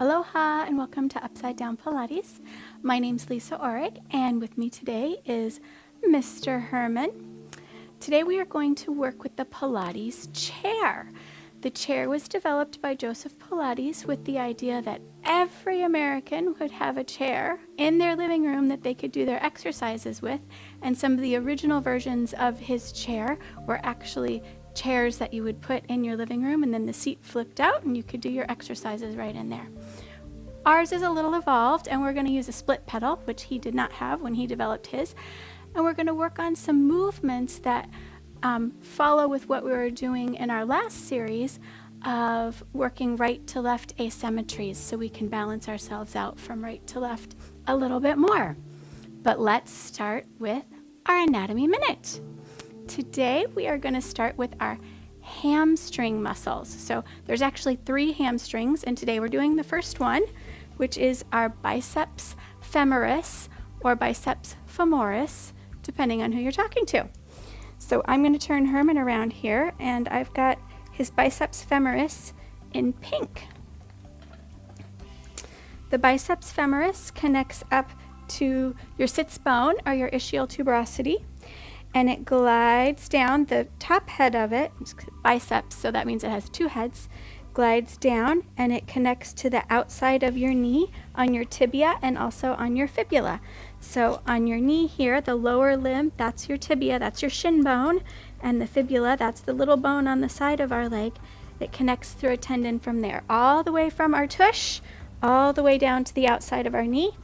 Aloha and welcome to Upside Down Pilates. My name's Lisa Orrig and with me today is Mr. Herman. Today we are going to work with the Pilates chair. The chair was developed by Joseph Pilates with the idea that every American would have a chair in their living room that they could do their exercises with, and some of the original versions of his chair were actually chairs that you would put in your living room, and then the seat flipped out and you could do your exercises right in there. Ours is a little evolved, and we're going to use a split pedal, which he did not have when he developed his, and we're going to work on some movements that follow with what we were doing in our last series of working right to left asymmetries, so we can balance ourselves out from right to left a little bit more. But let's start with our anatomy minute. Today we are going to start with our hamstring muscles. So there's actually 3 hamstrings, and today we're doing the first one, which is our biceps femoris or biceps femoris, depending on who you're talking to. So I'm going to turn Herman around here, and I've got his biceps femoris in pink. The biceps femoris connects up to your sits bone or your ischial tuberosity, and it glides down the top head of it, biceps, so that means it has 2 heads, glides down, and it connects to the outside of your knee on your tibia and also on your fibula. So on your knee here, the lower limb, that's your tibia, that's your shin bone, and the fibula, that's the little bone on the side of our leg. It connects through a tendon from there, all the way from our tush, all the way down to the outside of our knee.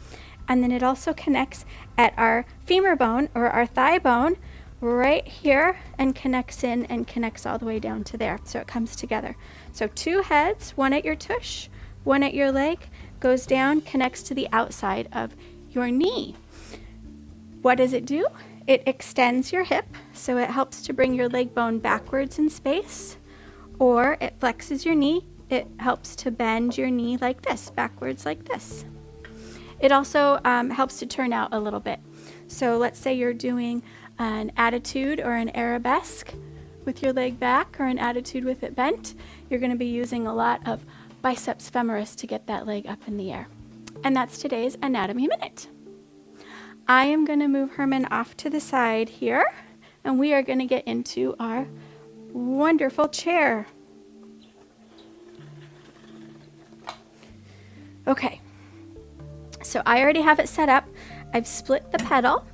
And then it also connects at our femur bone or our thigh bone right here and connects in and connects all the way down to there. So it comes together. So 2 heads, one at your tush, one at your leg, goes down, connects to the outside of your knee. What does it do? It extends your hip, so it helps to bring your leg bone backwards in space, or it flexes your knee. It helps to bend your knee like this, backwards like this. It also helps to turn out a little bit. So let's say you're doing an attitude or an arabesque with your leg back, or an attitude with it bent. You're going to be using a lot of biceps femoris to get that leg up in the air. And that's today's anatomy minute. I am going to move Herman off to the side here, and we are going to get into our wonderful chair. Okay, so I already have it set up. I've split the pedal,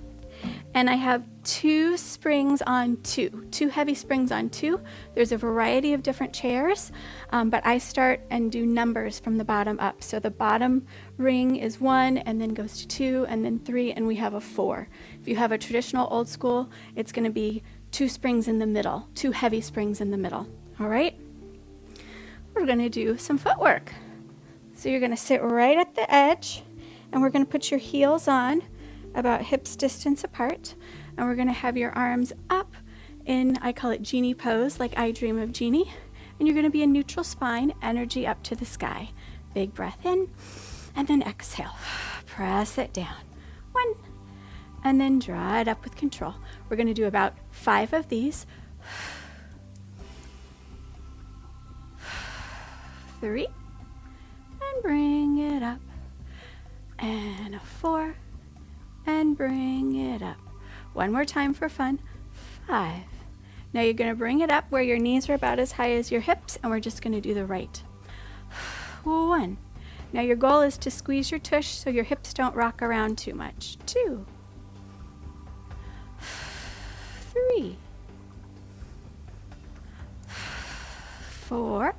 and I have 2 springs on 2 heavy springs on 2. There's a variety of different chairs, but I start and do numbers from the bottom up. So the bottom ring is 1, and then goes to 2, and then 3, and we have a 4. If you have a traditional old school, it's going to be 2 springs in the middle, 2 heavy springs in the middle. All right? We're going to do some footwork. So you're going to sit right at the edge, and we're going to put your heels on about hips distance apart, and we're going to have your arms up in, I call it genie pose, like I dream of Jeannie, and you're going to be in neutral spine, energy up to the sky. Big breath in, and then exhale. Press it down. 1, and then draw it up with control. We're going to do about 5 of these. 3, and bring it up, and a 4, and bring it up. 1 more time for fun. 5. Now you're going to bring it up where your knees are about as high as your hips, and we're just going to do the right. 1. Now your goal is to squeeze your tush so your hips don't rock around too much. 2. 3. 4.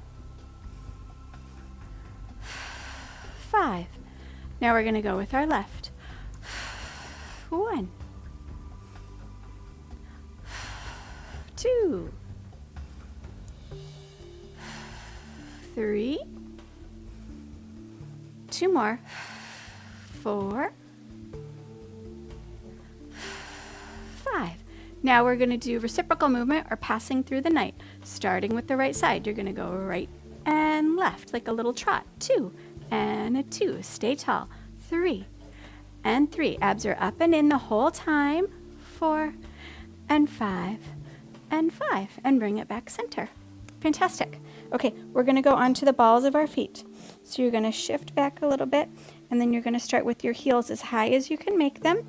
5. Now we're going to go with our left. 1. 2. 3. 2 more. 4. 5. Now we're going to do reciprocal movement or passing through the night. Starting with the right side, you're going to go right and left like a little trot. 2 and a 2. Stay tall. 3 and 3. Abs are up and in the whole time. 4 and 5 and 5. And bring it back center. Fantastic. Okay, we're going to go onto the balls of our feet. So you're going to shift back a little bit, and then you're going to start with your heels as high as you can make them.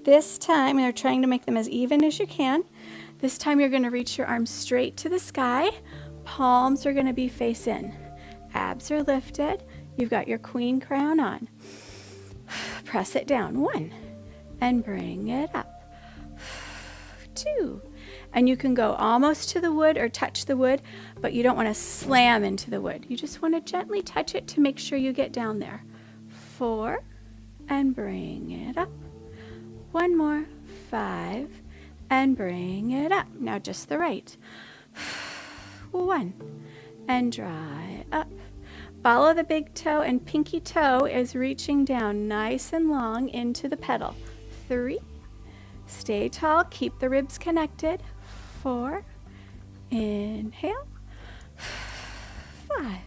This time, you're trying to make them as even as you can. This time you're going to reach your arms straight to the sky. Palms are going to be face in. Abs are lifted. You've got your queen crown on. Press it down. 1. And bring it up. 2. And you can go almost to the wood or touch the wood, but you don't want to slam into the wood. You just want to gently touch it to make sure you get down there. 4. And bring it up. 1 more. 5. And bring it up. Now just the right. 1. And draw it up. Follow the big toe, and pinky toe is reaching down nice and long into the pedal. 3. Stay tall. Keep the ribs connected. 4. Inhale. 5.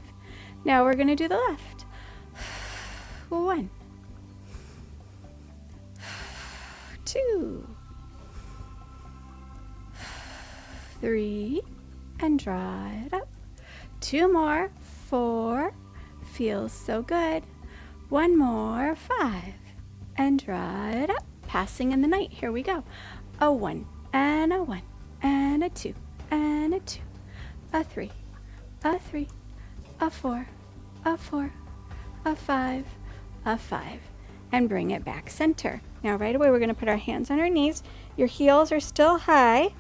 Now we're going to do the left. 1. 2. 3. And draw it up. 2 more. 4. Feels so good. 1 more. 5. And draw it up. Passing in the night. Here we go. A 1 and a 1 and a 2 and a 2. A 3. A 3. A 4. A 4. A 5. A 5. And bring it back center. Now right away we're going to put our hands on our knees. Your heels are still high.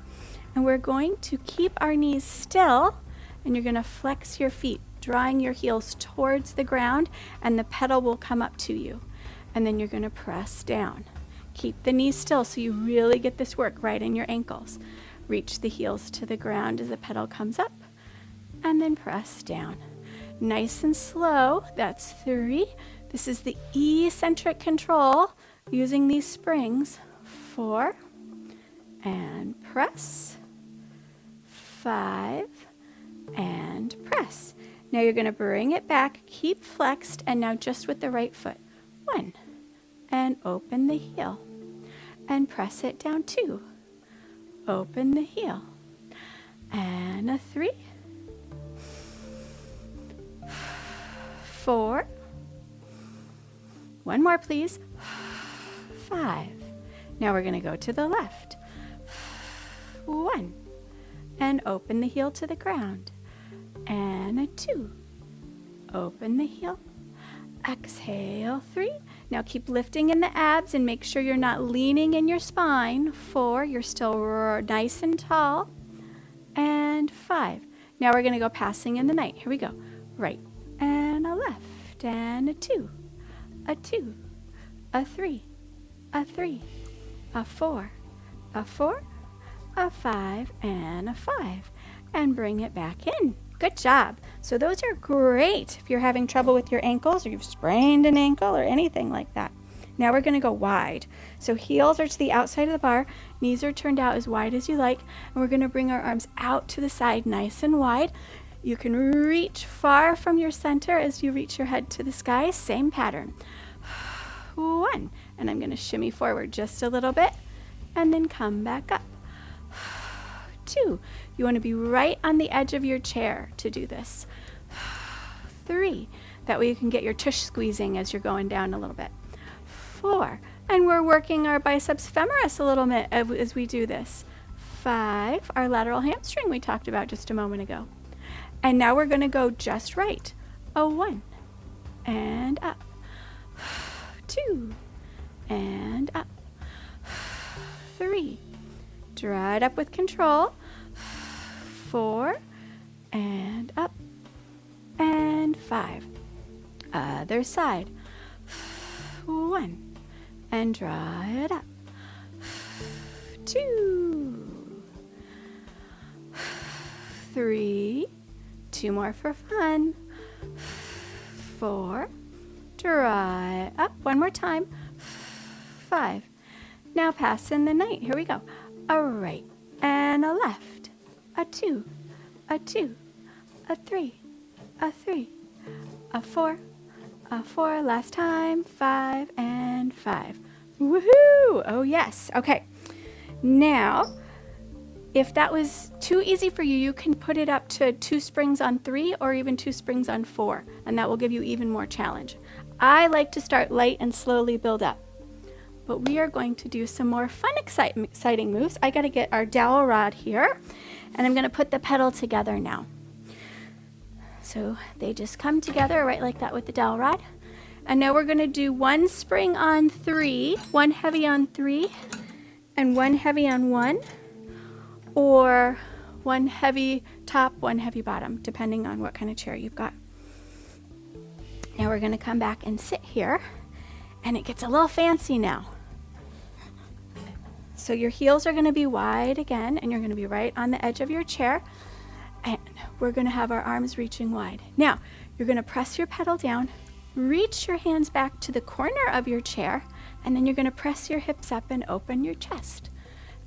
And we're going to keep our knees still. And you're going to flex your feet, drawing your heels towards the ground, and the pedal will come up to you. And then you're going to press down. Keep the knees still so you really get this work right in your ankles. Reach the heels to the ground as the pedal comes up, and then press down. Nice and slow. That's 3. This is the eccentric control using these springs. 4. And press. 5. And press. Now you're going to bring it back, keep flexed, and now just with the right foot. 1. And open the heel. And press it down. 2. Open the heel. And a 3. 4. 1 more, please. 5. Now we're going to go to the left. 1. And open the heel to the ground. And a 2. Open the heel. Exhale. 3. Now keep lifting in the abs and make sure you're not leaning in your spine. 4. You're still nice and tall. And 5. Now we're going to go passing in the night. Here we go. Right and a left and a 2. A 2. A 3. A 3. A 4. A 4. A 5 and a 5. And bring it back in. Good job. So those are great if you're having trouble with your ankles or you've sprained an ankle or anything like that. Now we're going to go wide. So heels are to the outside of the bar. Knees are turned out as wide as you like. And we're going to bring our arms out to the side nice and wide. You can reach far from your center as you reach your head to the sky. Same pattern. 1. And I'm going to shimmy forward just a little bit and then come back up. 2. You want to be right on the edge of your chair to do this. 3. That way you can get your tush squeezing as you're going down a little bit. 4. And we're working our biceps femoris a little bit as we do this. 5. Our lateral hamstring we talked about just a moment ago. And now we're going to go just right. A 1. And up. 2. And up. 3. Draw it up with control. 4. And up. And 5. Other side. 1. And draw it up. 2. 3. 2 more for fun. 4. Draw it up. 1 more time. 5. Now pass in the night. Here we go. A right and a left. A 2. A 2. A 3. A 3. A 4. A 4. Last time. 5 and 5. Woohoo! Oh yes. Okay. Now If that was too easy for you, you can put it up to 2 springs on 3 or even 2 springs on 4, and that will give you even more challenge. I like to start light and slowly build up. But we are going to do some more fun, exciting moves. I got to get our dowel rod here, and I'm going to put the pedal together now. So they just come together right like that with the dowel rod. And now we're going to do 1 spring on 3, 1 heavy on 3, and 1 heavy on 1, or 1 heavy top, 1 heavy bottom, depending on what kind of chair you've got. Now we're going to come back and sit here, and it gets a little fancy now. So your heels are going to be wide again, and you're going to be right on the edge of your chair, and we're going to have our arms reaching wide. Now, you're going to press your pedal down, reach your hands back to the corner of your chair, and then you're going to press your hips up and open your chest.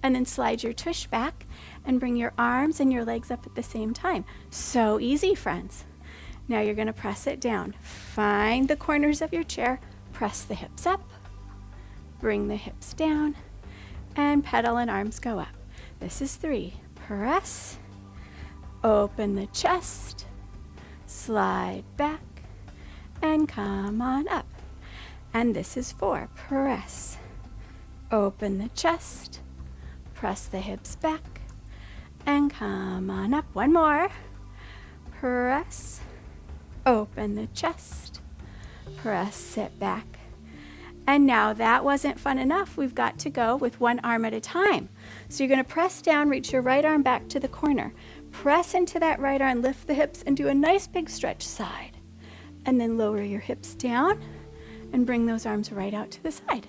And then slide your tush back and bring your arms and your legs up at the same time. So easy, friends. Now you're going to press it down. Find the corners of your chair, press the hips up, bring the hips down, and pedal and arms go up. This is 3. Press, open the chest, slide back, and come on up. And this is 4. Press, open the chest, press the hips back, and come on up. 1 more. Press, open the chest, press it back. And now that wasn't fun enough. We've got to go with 1 arm at a time. So you're going to press down, reach your right arm back to the corner. Press into that right arm, lift the hips, and do a nice big stretch side. And then lower your hips down and bring those arms right out to the side.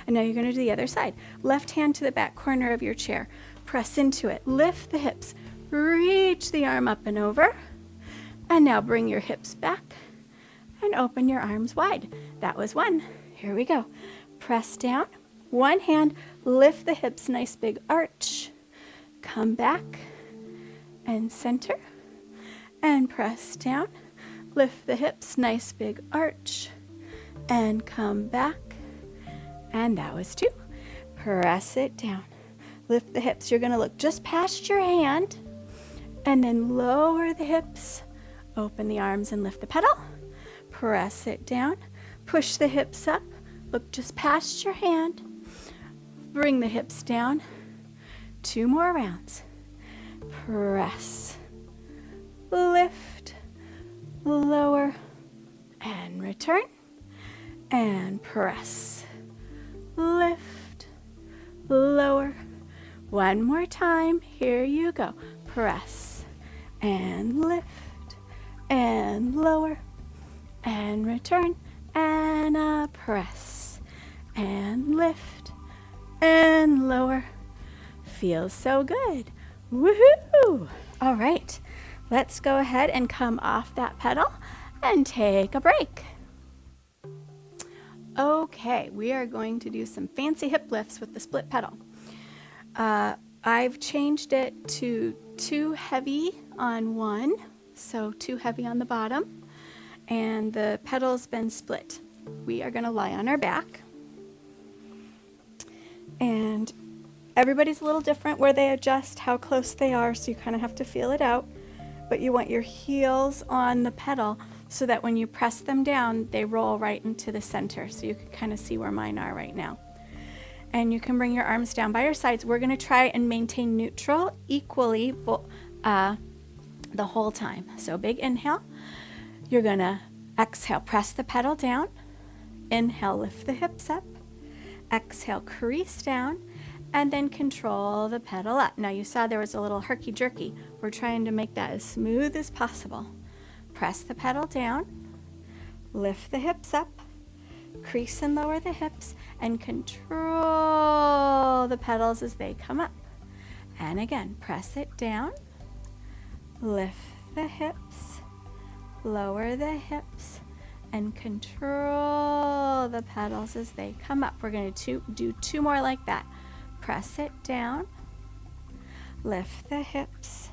And now you're going to do the other side. Left hand to the back corner of your chair. Press into it, lift the hips, reach the arm up and over. And now bring your hips back and open your arms wide. That was 1. Here we go. Press down, 1 hand, lift the hips, nice big arch. Come back and center and press down. Lift the hips, nice big arch, and come back. And that was 2. Press it down. Lift the hips. You're going to look just past your hand, and then lower the hips. Open the arms and lift the pedal. Press it down. Push the hips up. Look just past your hand. Bring the hips down. 2 more rounds. Press, lift, lower, and return. And press, lift, lower. 1 more time. Here you go. Press and lift and lower and return and press and lift and lower. Feels so good. Woohoo! All right, let's go ahead and come off that pedal and take a break. Okay, we are going to do some fancy hip lifts with the split pedal. I've changed it to 2 heavy on 1, so 2 heavy on the bottom, and the pedal's been split. We are going to lie on our back, and everybody's a little different where they adjust, how close they are, so you kind of have to feel it out, but you want your heels on the pedal so that when you press them down, they roll right into the center, so you can kind of see where mine are right now. And you can bring your arms down by your sides. We're going to try and maintain neutral equally the whole time. So big inhale. You're going to exhale, press the pedal down. Inhale, lift the hips up. Exhale, crease down. And then control the pedal up. Now you saw there was a little herky-jerky. We're trying to make that as smooth as possible. Press the pedal down. Lift the hips up. Crease and lower the hips and control the pedals as they come up. And again, press it down, lift the hips, lower the hips, and control the pedals as they come up. We're going to do 2 more like that. Press it down, lift the hips,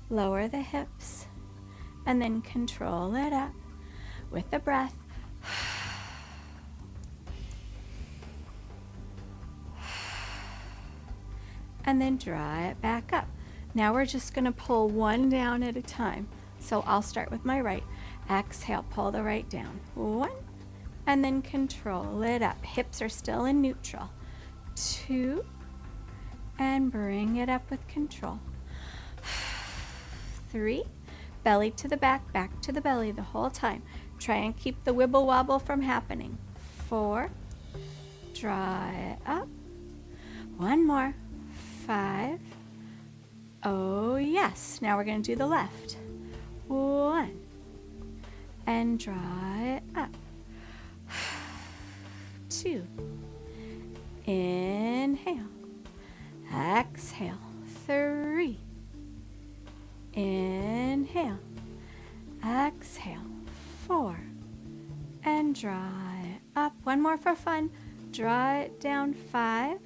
lower the hips, and then control it up with the breath. and then draw it back up. Now we're just going to pull one down at a time. So I'll start with my right. Exhale, pull the right down. 1, and then control it up. Hips are still in neutral. 2, and bring it up with control. 3, belly to the back, back to the belly the whole time. Try and keep the wibble wobble from happening. 4, draw it up. 1 more. 5. Oh yes. Now we're going to do the left. 1, and draw it up. 2, inhale, exhale. 3, inhale, exhale. 4, and draw it up. 1 more for fun. Draw it down. 5.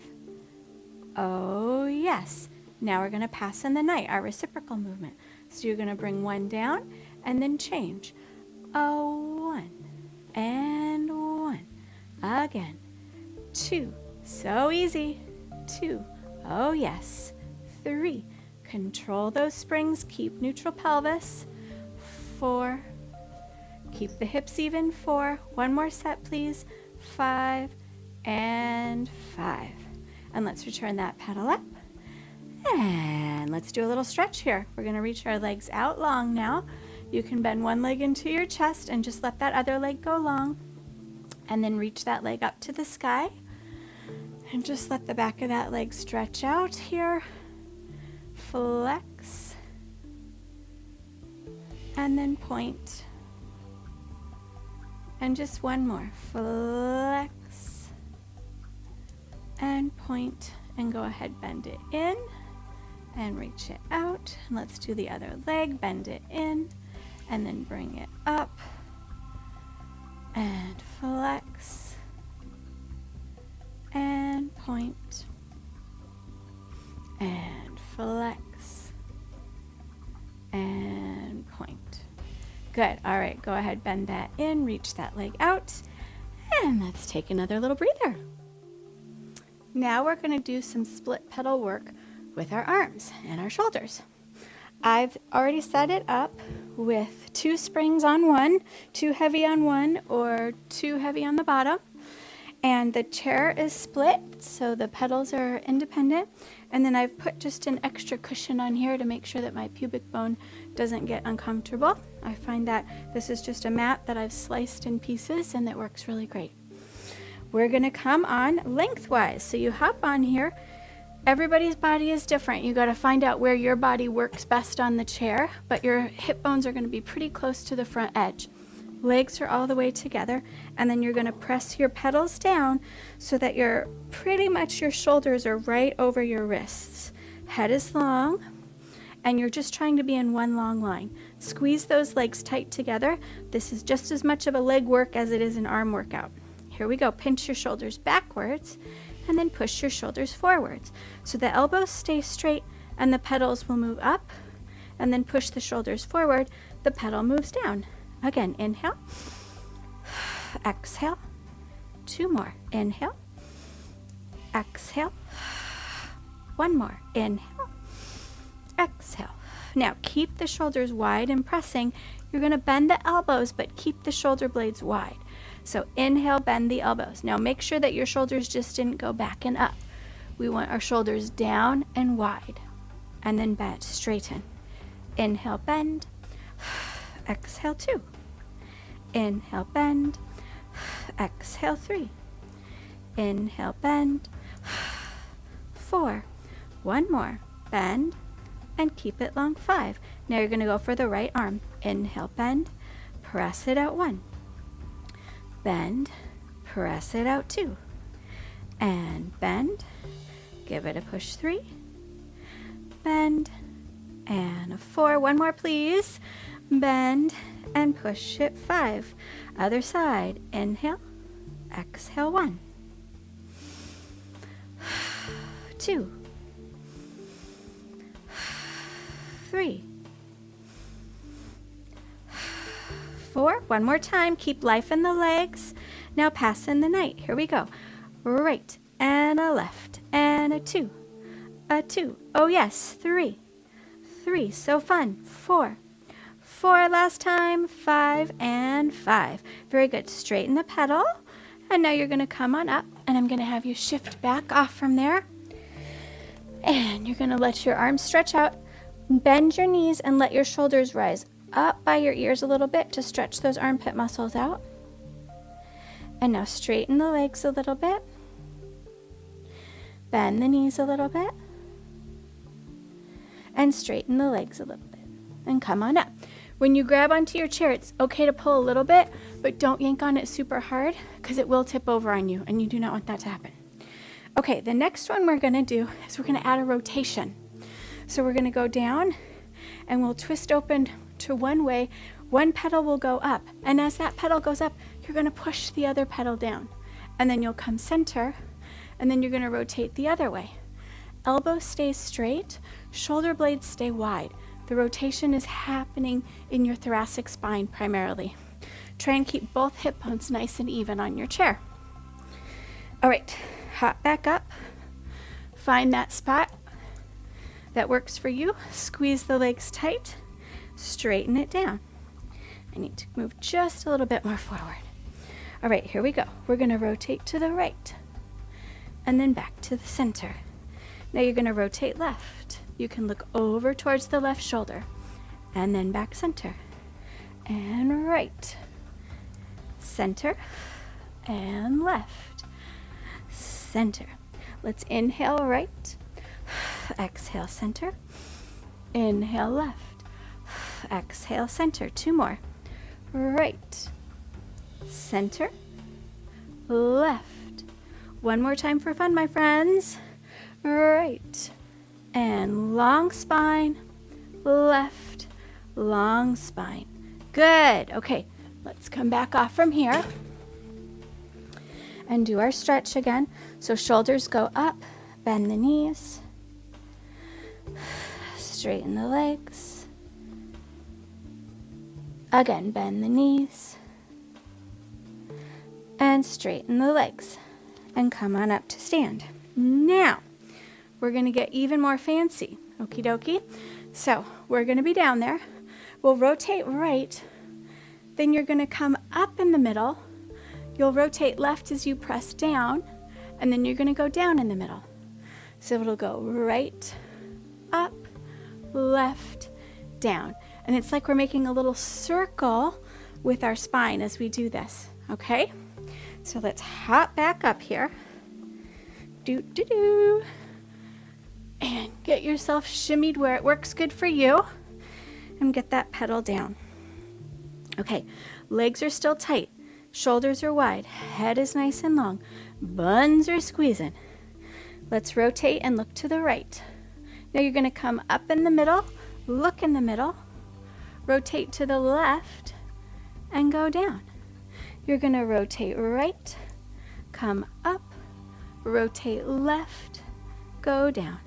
Oh yes. Now we're going to pass in the night, our reciprocal movement. So you're going to bring 1 down and then change. 1 and 1. Again. 2. So easy. 2. Oh yes. 3. Control those springs. Keep neutral pelvis. 4. Keep the hips even. 4. 1 more set, please. 5 and 5. And let's return that pedal up. And let's do a little stretch here. We're going to reach our legs out long now. You can bend one leg into your chest and just let that other leg go long. And then reach that leg up to the sky. And just let the back of that leg stretch out here. Flex. And then point. And just 1 more. Flex. And point. And go ahead, bend it in. And reach it out. And let's do the other leg. Bend it in. And then bring it up. And flex. And point. And flex. And point. Good. All right. Go ahead. Bend that in. Reach that leg out. And let's take another little breather. Now we're going to do some split pedal work with our arms and our shoulders. I've already set it up with 2 springs on one, 2 heavy on one, or 2 heavy on the bottom. And the chair is split, so the pedals are independent. And then I've put just an extra cushion on here to make sure that my pubic bone doesn't get uncomfortable. I find that this is just a mat that I've sliced in pieces, and it works really great. We're going to come on lengthwise. So you hop on here. Everybody's body is different. You got to find out where your body works best on the chair, but your hip bones are going to be pretty close to the front edge. Legs are all the way together, and then you're going to press your pedals down so that pretty much your shoulders are right over your wrists. Head is long, and you're just trying to be in one long line. Squeeze those legs tight together. This is just as much of a leg work as it is an arm workout. Here we go. Pinch your shoulders backwards, and then push your shoulders forwards. So the elbows stay straight, and the pedals will move up, and then push the shoulders forward. The pedal moves down. Again, inhale, exhale, 2 more, inhale, exhale, 1 more, inhale, exhale. Now keep the shoulders wide and pressing. You're going to bend the elbows, but keep the shoulder blades wide. So inhale, bend the elbows. Now make sure that your shoulders just didn't go back and up. We want our shoulders down and wide, and then bend, straighten. Inhale, bend. Exhale, 2. Inhale, bend. Exhale, 3. Inhale, bend. 4. 1 more. Bend and keep it long. 5. Now you're going to go for the right arm. Inhale, bend. Press it out. 1. Bend. Press it out. 2. And bend. Give it a push. 3. Bend. And a 4. 1 more, please. Bend and push it. 5. Other side. Inhale, exhale. 1, 2, 3, 4. 1 more time. Keep life in the legs. Now pass in the night. Here we go. Right and a left and a 2. 2. Oh yes, 3. 3, so fun. 4. 4 last time. 5 and 5. Very good. Straighten the pedal. And now you're going to come on up, and I'm going to have you shift back off from there. And you're going to let your arms stretch out. Bend your knees and let your shoulders rise up by your ears a little bit to stretch those armpit muscles out. And now straighten the legs a little bit. Bend the knees a little bit. And straighten the legs a little bit. And come on up. When you grab onto your chair, it's okay to pull a little bit, but don't yank on it super hard because it will tip over on you, and you do not want that to happen. Okay, the next one we're going to do is we're going to add a rotation. So we're going to go down, and we'll twist open to one way. One pedal will go up, and as that pedal goes up, you're going to push the other pedal down. And then you'll come center, and then you're going to rotate the other way. Elbow stays straight, shoulder blades stay wide. The rotation is happening in your thoracic spine primarily. Try and keep both hip bones nice and even on your chair. All right, hop back up. Find that spot that works for you. Squeeze the legs tight. Straighten it down. I need to move just a little bit more forward. All right, here we go. We're going to rotate to the right and then back to the center. Now you're going to rotate left. You can look over towards the left shoulder and then back center and right, center and left, center. Let's inhale right, exhale center, inhale left, exhale center. 2 more. Right, center, left. 1 more time for fun, my friends. Right. And long spine, left, long spine. Good. Okay, let's come back off from here and do our stretch again. So shoulders go up, bend the knees, straighten the legs. Again, bend the knees and straighten the legs and come on up to stand. Now, we're going to get even more fancy. Okie dokie. So we're going to be down there. We'll rotate right. Then you're going to come up in the middle. You'll rotate left as you press down. And then you're going to go down in the middle. So it'll go right, up, left, down. And it's like we're making a little circle with our spine as we do this. Okay? So let's hop back up here. Do-do-do. And get yourself shimmied where it works good for you. And get that pedal down. Okay, legs are still tight. Shoulders are wide. Head is nice and long. Buns are squeezing. Let's rotate and look to the right. Now you're going to come up in the middle. Look in the middle. Rotate to the left. And go down. You're going to rotate right. Come up. Rotate left. Go down.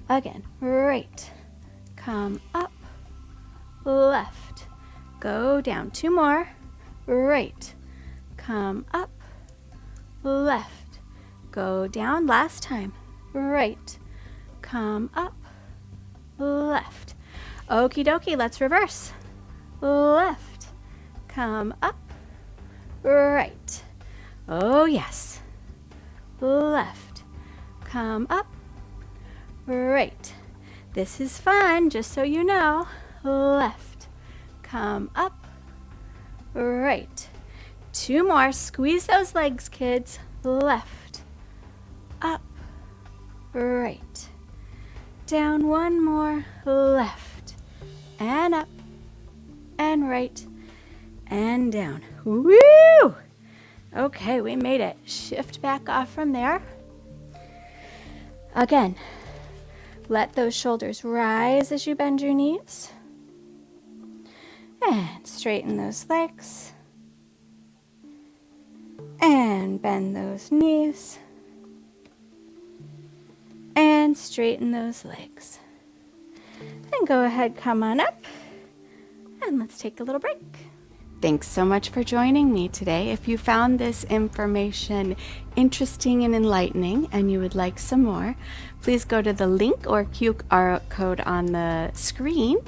Again, right, come up, left, go down. 2 more, right, come up, left, go down. Last time, right, come up, left. Okie dokie, let's reverse. Left, come up, right. Oh yes, left, come up, right. This is fun, just so you know. Left, come up, right. 2 more. Squeeze those legs, kids. Left, up, right. Down 1 more. Left, and up, and right, and down. Woo! Okay, we made it. Shift back off from there. Again. Let those shoulders rise as you bend your knees. And straighten those legs. And bend those knees. And straighten those legs. And go ahead, come on up. And let's take a little break. Thanks so much for joining me today. If you found this information interesting and enlightening and you would like some more, please go to the link or QR code on the screen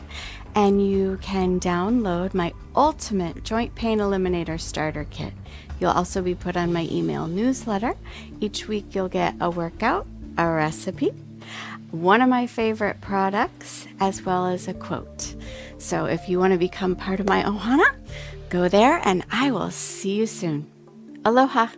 and you can download my ultimate joint pain eliminator starter kit. You'll also be put on my email newsletter. Each week you'll get a workout, a recipe, one of my favorite products, as well as a quote. So if you want to become part of my ohana, go there and I will see you soon. Aloha.